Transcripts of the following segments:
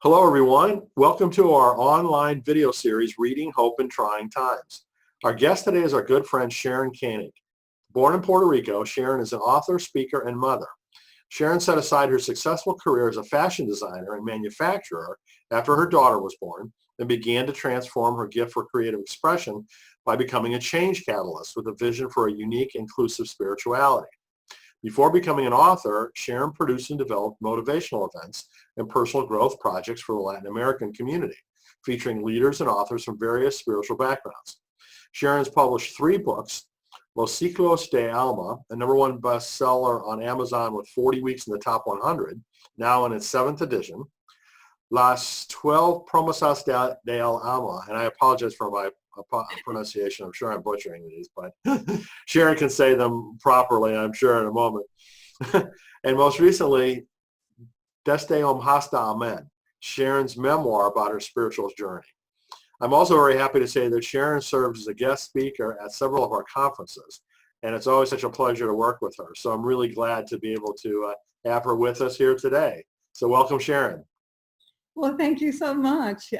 Hello, everyone. Welcome to our online video series, Reading Hope in Trying Times. Our guest today is our good friend, Sharon Koenig. Born in Puerto Rico, Sharon is an author, speaker, and mother. Sharon set aside her successful career as a fashion designer and manufacturer after her daughter was born and began to transform her gift for creative expression by becoming a change catalyst with a vision for a unique, inclusive spirituality. Before becoming an author, Sharon produced and developed motivational events and personal growth projects for the Latin American community, featuring leaders and authors from various spiritual backgrounds. Sharon has published 3 books: Los Ciclos de Alma, a #1 bestseller on Amazon with 40 weeks in the top 100, now in its 7th edition. Las 12 Promesas del Alma, and I apologize for my pronunciation. I'm sure I'm butchering these, but Sharon can say them properly, I'm sure, in a moment. And most recently, Desde Hasta Amen, Sharon's memoir about her spiritual journey. I'm also very happy to say that Sharon serves as a guest speaker at several of our conferences, and it's always such a pleasure to work with her. So I'm really glad to be able to have her with us here today. So welcome, Sharon. Well, thank you so much.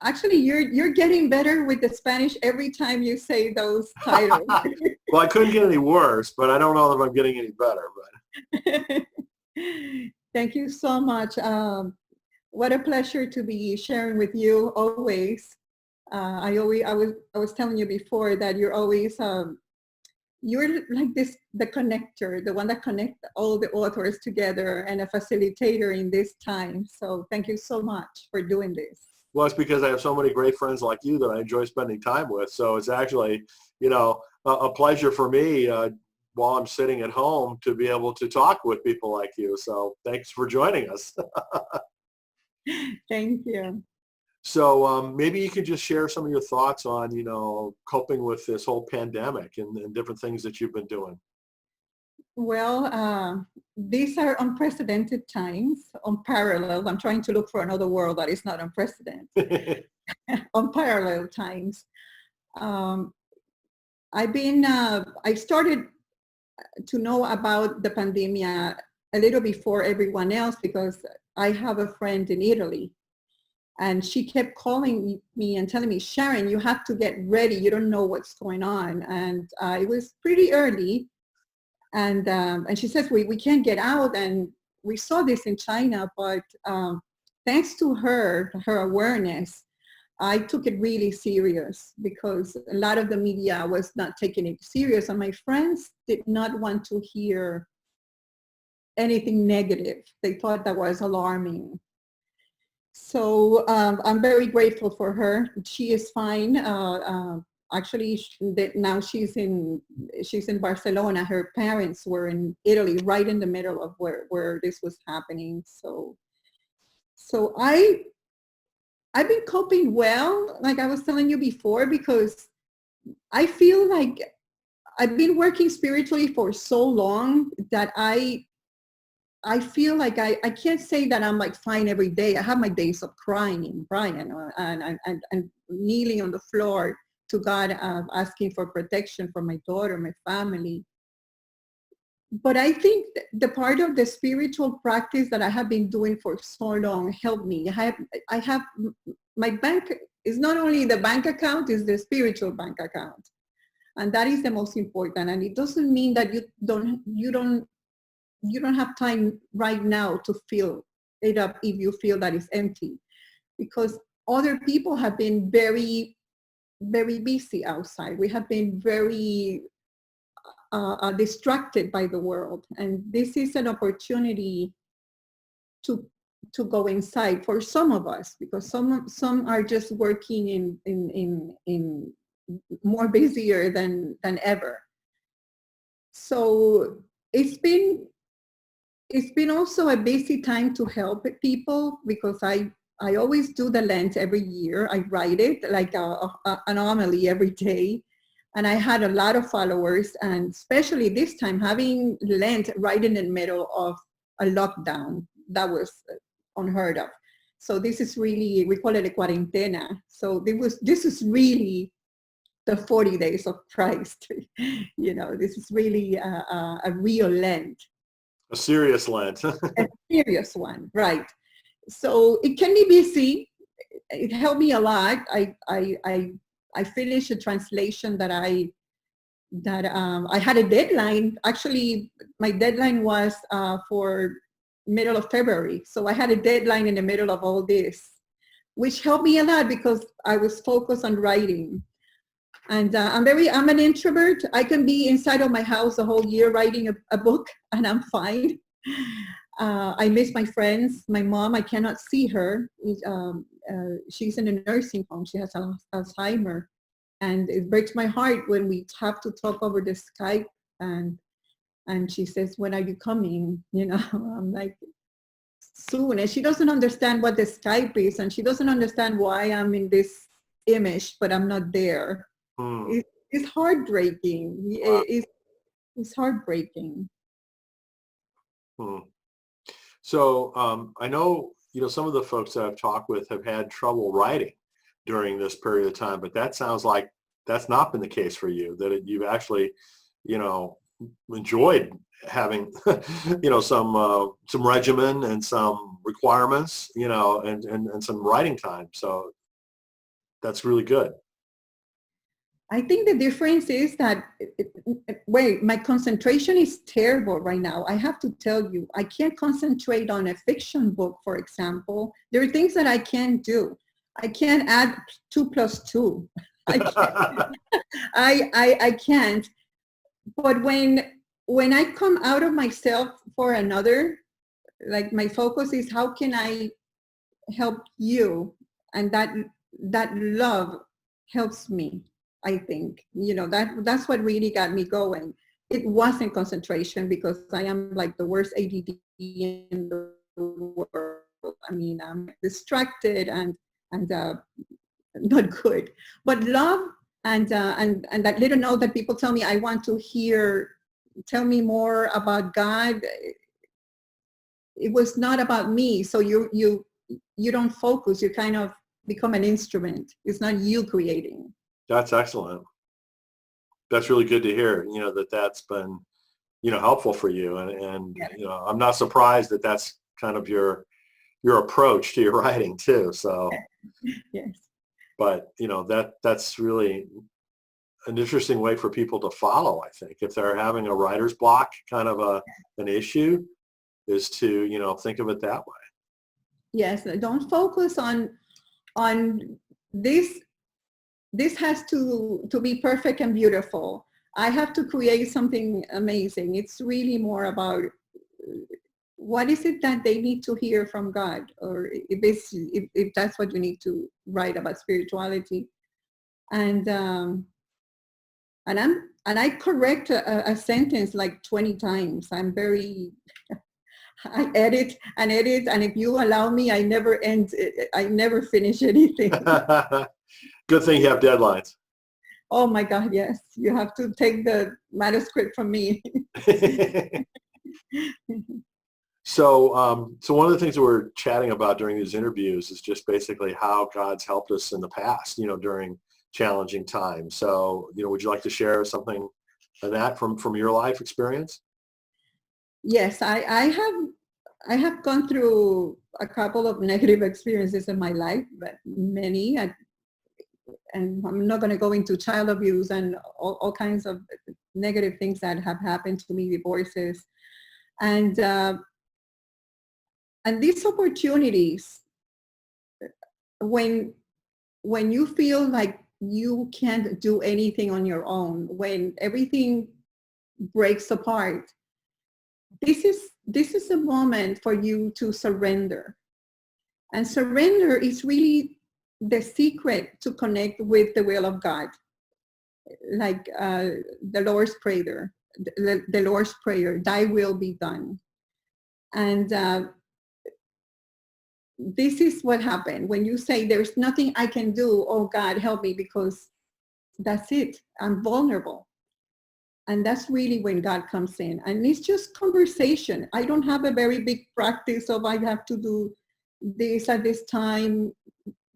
Actually, you're getting better with the Spanish every time you say those titles. Well, I couldn't get any worse, but I don't know if I'm getting any better. But thank you so much. What a pleasure to be sharing with you always. I was telling you before that you're always you're like the connector, the one that connects all the authors together and a facilitator in this time. So thank you so much for doing this. Well, it's because I have so many great friends like you that I enjoy spending time with. So it's actually, a pleasure for me while I'm sitting at home to be able to talk with people like you. So thanks for joining us. Thank you. So maybe you could just share some of your thoughts on, coping with this whole pandemic and different things that you've been doing. Well, these are unprecedented times, unparalleled. I'm trying to look for another word that is not unprecedented. Unparalleled times. I started to know about the pandemic a little before everyone else because I have a friend in Italy. And she kept calling me and telling me, Sharon, you have to get ready. You don't know what's going on. And it was pretty early. And she says, we can't get out. And we saw this in China, but thanks to her awareness, I took it really serious because a lot of the media was not taking it serious. And my friends did not want to hear anything negative. They thought that was alarming. So I'm very grateful for her. She is fine. Actually, now she's in Barcelona. Her parents were in Italy, right in the middle of where this was happening. So I've been coping well, like I was telling you before, because I feel like I've been working spiritually for so long that I feel like I can't say that I'm like fine every day. I have my days of crying and kneeling on the floor to God, asking for protection for my daughter, my family. But I think the part of the spiritual practice that I have been doing for so long helped me. I have my bank is not only the bank account, it's the spiritual bank account. And that is the most important. And it doesn't mean that you don't have time right now to fill it up if you feel that it's empty, because other people have been very, very busy outside. We have been very distracted by the world, and this is an opportunity to go inside for some of us, because some are just working in more busier than ever. So it's been also a busy time to help people, because I always do the Lent every year. I write it like an homily every day. And I had a lot of followers, and especially this time having Lent right in the middle of a lockdown, that was unheard of. So this is really, we call it a cuarentena. So this is really the 40 days of Christ. This is really a real Lent. A serious Lent. A serious one, right. So it can be busy. It helped me a lot. I finished a translation that I had a deadline. Actually, my deadline was for middle of February. So I had a deadline in the middle of all this, which helped me a lot because I was focused on writing. And I'm an introvert. I can be inside of my house the whole year writing a book and I'm fine. I miss my friends. My mom, I cannot see her. She's in a nursing home. She has Alzheimer. And it breaks my heart when we have to talk over the Skype and she says, when are you coming? You know, I'm like, soon. And she doesn't understand what the Skype is and she doesn't understand why I'm in this image, but I'm not there. It's heartbreaking. Wow. It's heartbreaking. So I know, some of the folks that I've talked with have had trouble writing during this period of time, but that sounds like that's not been the case for you, that you've actually, enjoyed having, some regimen and some requirements, and some writing time. So that's really good. I think the difference is that, my concentration is terrible right now. I have to tell you, I can't concentrate on a fiction book, for example. There are things that I can't do. I can't add 2 plus 2. I can't. I can't. But when I come out of myself for another, like my focus is how can I help you? And that love helps me. I think, that's what really got me going. It wasn't concentration because I am like the worst ADD in the world. I mean, I'm distracted and not good. But love and that little note that people tell me I want to hear, tell me more about God. It was not about me. So you don't focus. You kind of become an instrument. It's not you creating. That's excellent. That's really good to hear, that's been, helpful for you. And I'm not surprised that that's kind of your approach to your writing too. So, yes. But, that's really an interesting way for people to follow, I think. If they're having a writer's block, kind of an issue, is to, think of it that way. Yes, don't focus on this. This has to be perfect and beautiful. I have to create something amazing. It's really more about what is it that they need to hear from God, or if that's what you need to write about spirituality. And I correct a sentence like 20 times. I'm very I edit, and if you allow me, I never finish anything. Good thing you have deadlines. Oh my God, yes. You have to take the manuscript from me. So one of the things that we're chatting about during these interviews is just basically how God's helped us in the past, during challenging times. So, would you like to share something of that from your life experience? Yes, I have gone through a couple of negative experiences in my life, but many, and I'm not going to go into child abuse and all kinds of negative things that have happened to me, divorces, and these opportunities, when you feel like you can't do anything on your own, when everything breaks apart, this is a moment for you to surrender. And surrender is really the secret to connect with the will of God. Like the Lord's Prayer, the Lord's Prayer, thy will be done. And this is what happened when you say there's nothing I can do. Oh God, help me, because that's it. I'm vulnerable. And that's really when God comes in. And it's just conversation. I don't have a very big practice of I have to do this at this time,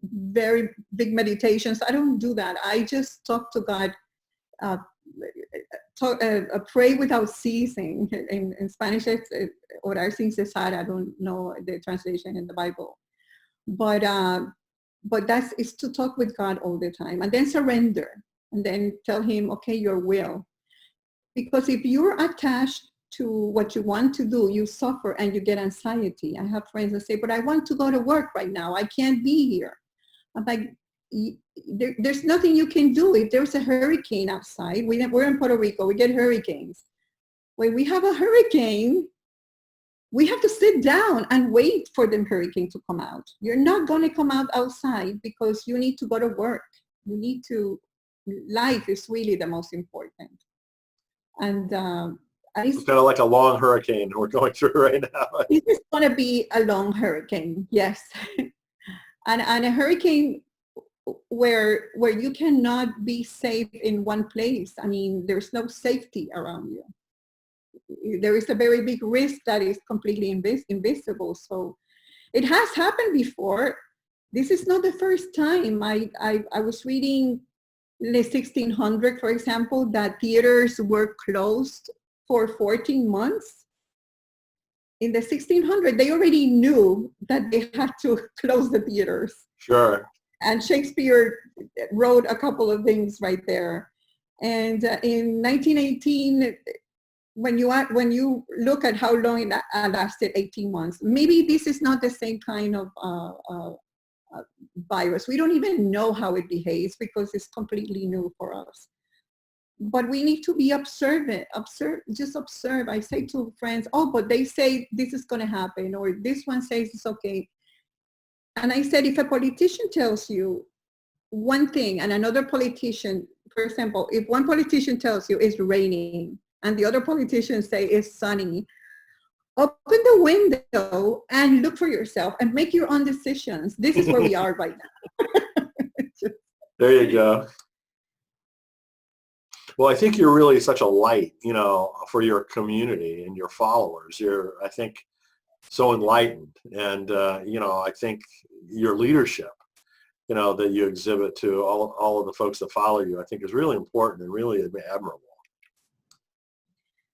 very big meditations. I don't do that. I just talk to God pray without ceasing. In Spanish, it's orar sin cesar. I don't know the translation in the Bible, but that's is to talk with God all the time, and then surrender, and then tell Him, okay, your will. Because if you're attached to what you want to do, you suffer and you get anxiety. I have friends that say, but I want to go to work right now. I can't be here. I'm like, there's nothing you can do. If there's a hurricane outside, we're in Puerto Rico, we get hurricanes. When we have a hurricane, we have to sit down and wait for the hurricane to come out. You're not going to come out outside because you need to go to work. Life is really the most important. And it's kind of like a long hurricane we're going through right now. This is going to be a long hurricane, yes. and a hurricane where you cannot be safe in one place. I mean, there's no safety around you. There is a very big risk that is completely invisible. So it has happened before. This is not the first time. I was reading in the 1600, for example, that theaters were closed for 14 months. In the 1600, they already knew that they had to close the theaters. Sure. And Shakespeare wrote a couple of things right there. And in 1918, when you look at how long it lasted, 18 months, maybe this is not the same kind of virus. We don't even know how it behaves because it's completely new for us. But we need to be observant. Just observe. I say to friends, oh, but they say this is going to happen, or this one says it's okay. And I said, if a politician tells you one thing and another politician, for example, if one politician tells you it's raining and the other politician say it's sunny, open the window and look for yourself and make your own decisions. This is where we are right now. There you go. Well, I think you're really such a light, for your community and your followers. You're, I think, so enlightened. And, I think your leadership, that you exhibit to all of the folks that follow you, I think is really important and really admirable.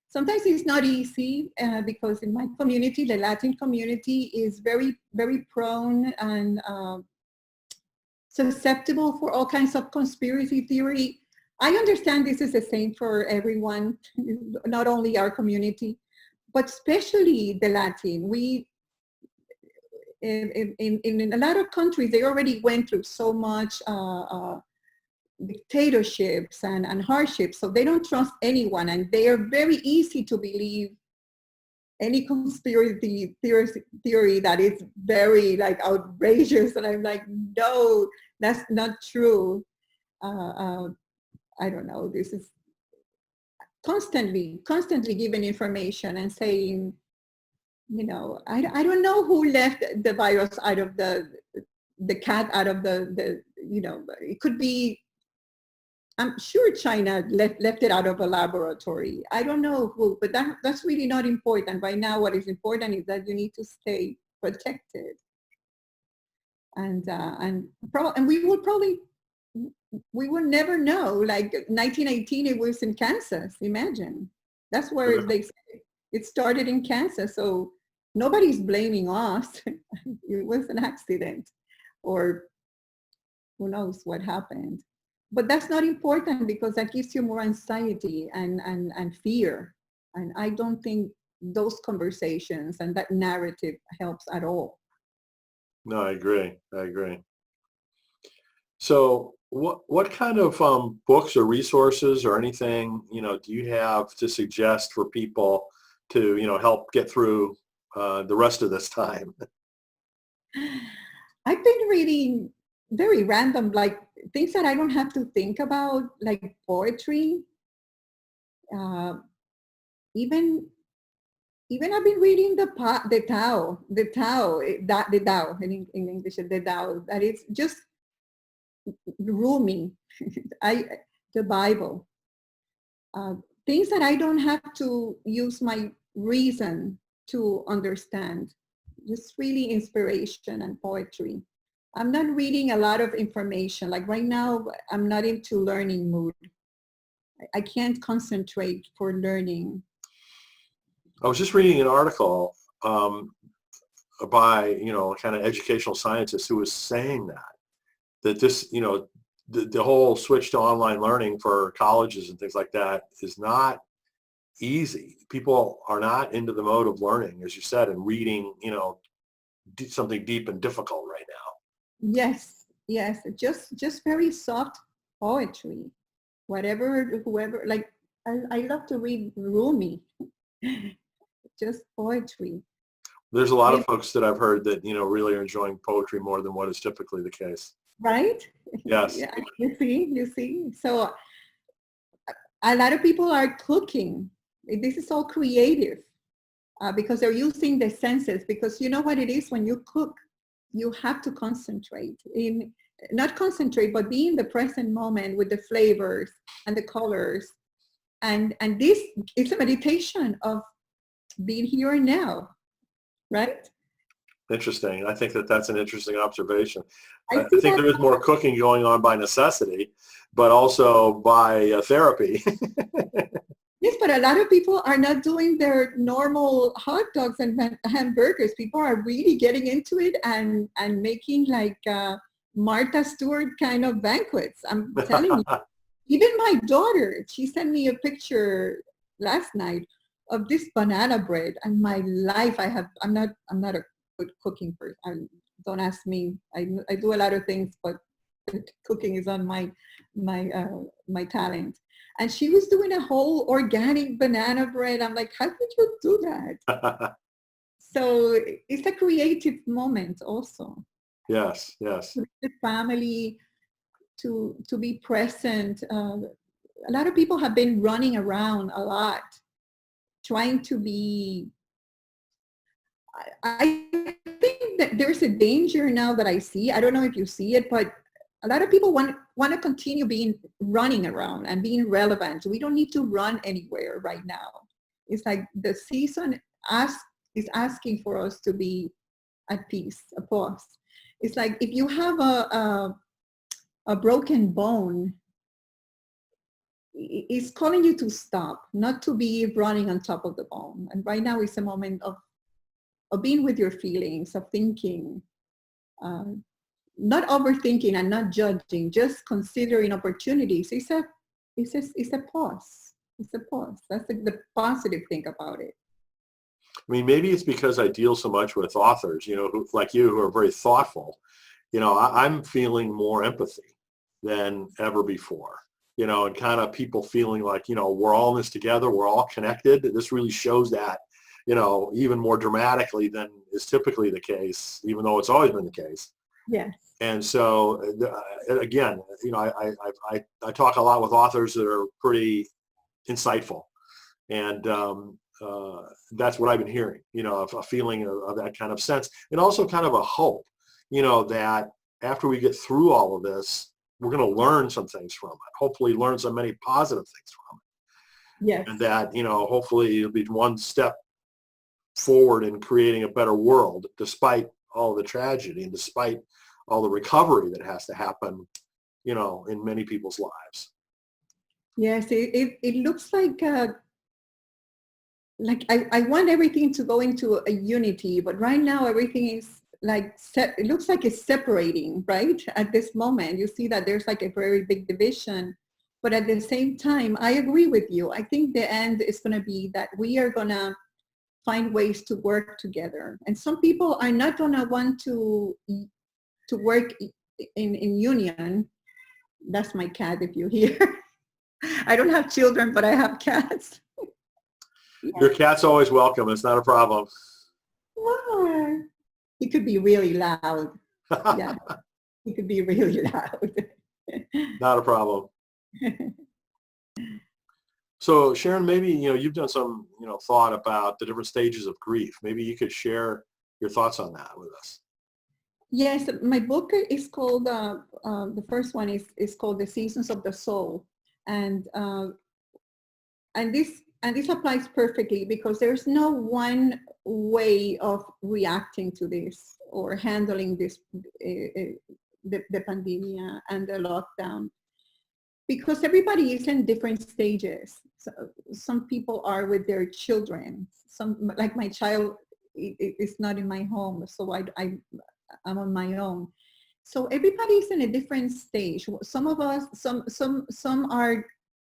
Sometimes it's not easy because in my community, the Latin community is very, very prone and susceptible for all kinds of conspiracy theory. I understand this is the same for everyone, not only our community, but especially the Latin. In a lot of countries, they already went through so much dictatorships and hardships, so they don't trust anyone, and they are very easy to believe any conspiracy theory that is very outrageous. And I'm like, no, that's not true. I don't know. This is constantly giving information and saying, I don't know who left the virus out of the cat out of the it could be, I'm sure China left it out of a laboratory. I don't know who, but that's really not important. Right now, what is important is that you need to stay protected. And we will never know. Like 1918, it was in Kansas. Imagine. That's where they say it started, in Kansas. So nobody's blaming us. It was an accident, or who knows what happened. But that's not important because that gives you more anxiety and fear. And I don't think those conversations and that narrative helps at all. No, I agree. So what kind of books or resources or anything, do you have to suggest for people to, help get through the rest of this time? I've been reading very random, like things that I don't have to think about, like poetry. Even I've been reading the Tao in English, the Tao, that is just Rumi, the Bible. Things that I don't have to use my reason to understand. Just really inspiration and poetry. I'm not reading a lot of information. Like right now, I'm not into learning mood. I can't concentrate for learning. I was just reading an article by, kind of educational scientist who was saying that this, the whole switch to online learning for colleges and things like that is not easy. People are not into the mode of learning, as you said, and reading, something deep and difficult right now. Yes, just very soft poetry, whoever, like, I love to read Rumi, just poetry. There's a lot of folks that I've heard that, really are enjoying poetry more than what is typically the case. Right? Yes. Yeah, you see. So a lot of people are cooking. This is all creative because they're using the senses, because you know what it is when you cook, you have to concentrate not concentrate, but be in the present moment with the flavors and the colors. And this is a meditation of being here and now, right? Interesting. I think that that's an interesting observation. I I see think that. there is more cooking going on by necessity, but also by therapy. Yes, but a lot of people are not doing their normal hot dogs and hamburgers. People are really getting into it and making like Martha Stewart kind of banquets. I'm telling you. Even my daughter, she sent me a picture last night of this banana bread. And my life, I'm not a good cooking person. Don't ask me. I do a lot of things, but cooking is on my talent. And she was doing a whole organic banana bread. I'm like, how could you do that? So it's a creative moment also. Yes. The family, to be present. A lot of people have been running around a lot, trying to be. I think that there's a danger now that I see. I don't know if you see it, but a lot of people want to continue running around and being relevant. We don't need to run anywhere right now. It's like the season is asking for us to be at peace, a pause. It's like if you have a broken bone, it's calling you to stop, not to be running on top of the bone. And right now is a moment of being with your feelings, of thinking, not overthinking and not judging, just considering opportunities. It's a pause. It's a pause. That's the positive thing about it. I mean, maybe it's because I deal so much with authors, like you, who are very thoughtful. I'm feeling more empathy than ever before, and kind of people feeling like, we're all in this together. We're all connected. This really shows that, even more dramatically than is typically the case, even though it's always been the case. Yes. And so, again, I talk a lot with authors that are pretty insightful. And that's what I've been hearing, a feeling of that kind of sense. And also kind of a hope, that after we get through all of this, we're going to learn some things from it. Hopefully learn so many positive things from it. Yes. And that, hopefully it'll be one step forward in creating a better world, despite all the tragedy and despite all the recovery that has to happen, in many people's lives. Yes, it looks like I want everything to go into a unity, but right now everything is like it looks like it's separating, right? At this moment, you see that there's like a very big division, but at the same time, I agree with you. I think the end is going to be that we are going to find ways to work together, and some people are not going to want to work in union. That's my cat, if you hear. I don't have children, but I have cats. Your cat's always welcome. It's not a problem. Why? He could be really loud. Yeah, he could be really loud. Not a problem. So Sharon, maybe, you've done some, thought about the different stages of grief. Maybe you could share your thoughts on that with us. Yes, my book is called, the first one is called The Seasons of the Soul. And this applies perfectly because there's no one way of reacting to this or handling this, the pandemic and the lockdown. because everybody is in different stages. So some people are with their children. Some, like my child, is not in my home, so I'm on my own. So everybody's in a different stage. Some of us, some are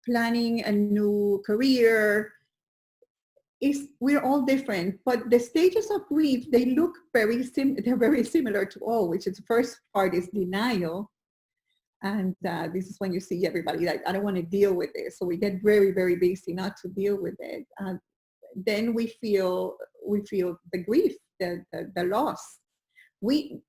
planning a new career. We're all different, but the stages of grief, they look they're very similar to all, which is the first part is denial. And this is when you see everybody like, I don't want to deal with this. So we get very, very busy not to deal with it. Then we feel the grief, the loss. We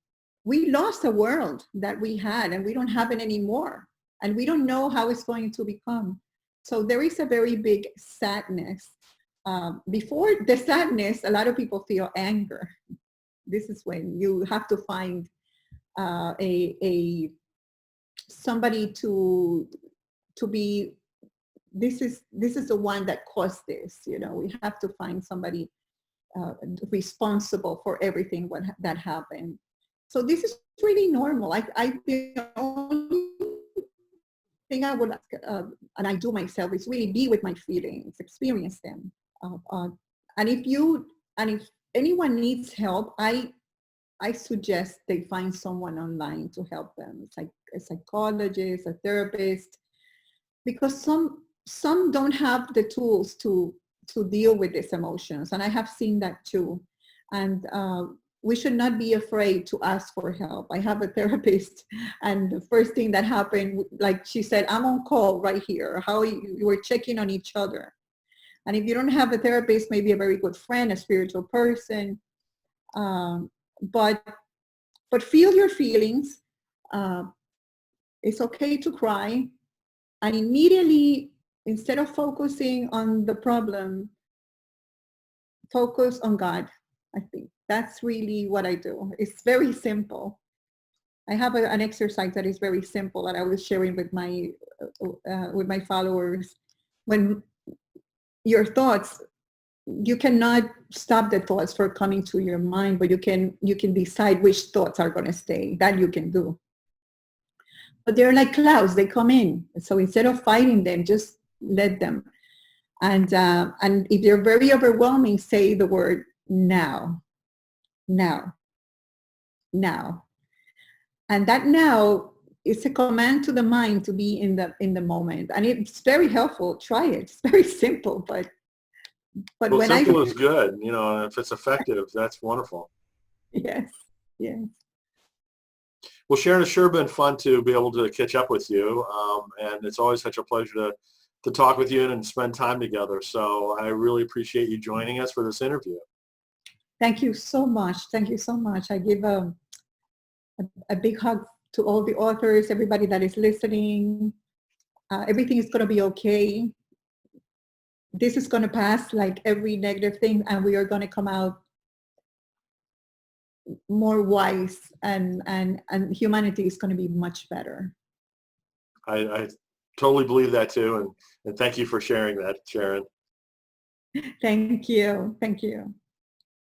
lost a world that we had, and we don't have it anymore. And we don't know how it's going to become. So there is a very big sadness. Before the sadness, a lot of people feel anger. This is when you have to find somebody to be, this is the one that caused this. We have to find somebody responsible for everything that happened. So this is really normal. The only thing I would ask, and I do myself, is really be with my feelings, experience them. And if anyone needs help, I suggest they find someone online to help them. It's like a psychologist, a therapist, because some don't have the tools to deal with these emotions. And I have seen that too. And we should not be afraid to ask for help. I have a therapist, and the first thing that happened, like she said, I'm on call right here. How you were checking on each other. And if you don't have a therapist, maybe a very good friend, a spiritual person, but feel your feelings. It's okay to cry, and immediately, instead of focusing on the problem, focus on God. I think that's really what I do. It's very simple. I have an exercise that is very simple that I was sharing with my followers. When your thoughts, you cannot stop the thoughts from coming to your mind, but you can decide which thoughts are going to stay. That you can do. But they're like clouds; they come in. So instead of fighting them, just let them. And if they're very overwhelming, say the word now, now, now. And that now is a command to the mind to be in the moment. And it's very helpful. Try it. It's very simple, but well, when simple is good. If it's effective, that's wonderful. Yes. Well, Sharon, it's sure been fun to be able to catch up with you. And it's always such a pleasure to talk with you and spend time together. So I really appreciate you joining us for this interview. Thank you so much. Thank you so much. I give a big hug to all the authors, everybody that is listening. Everything is going to be okay. This is going to pass, like every negative thing, and we are going to come out more wise, and humanity is going to be much better. I totally believe that too, and thank you for sharing that, Sharon. Thank you.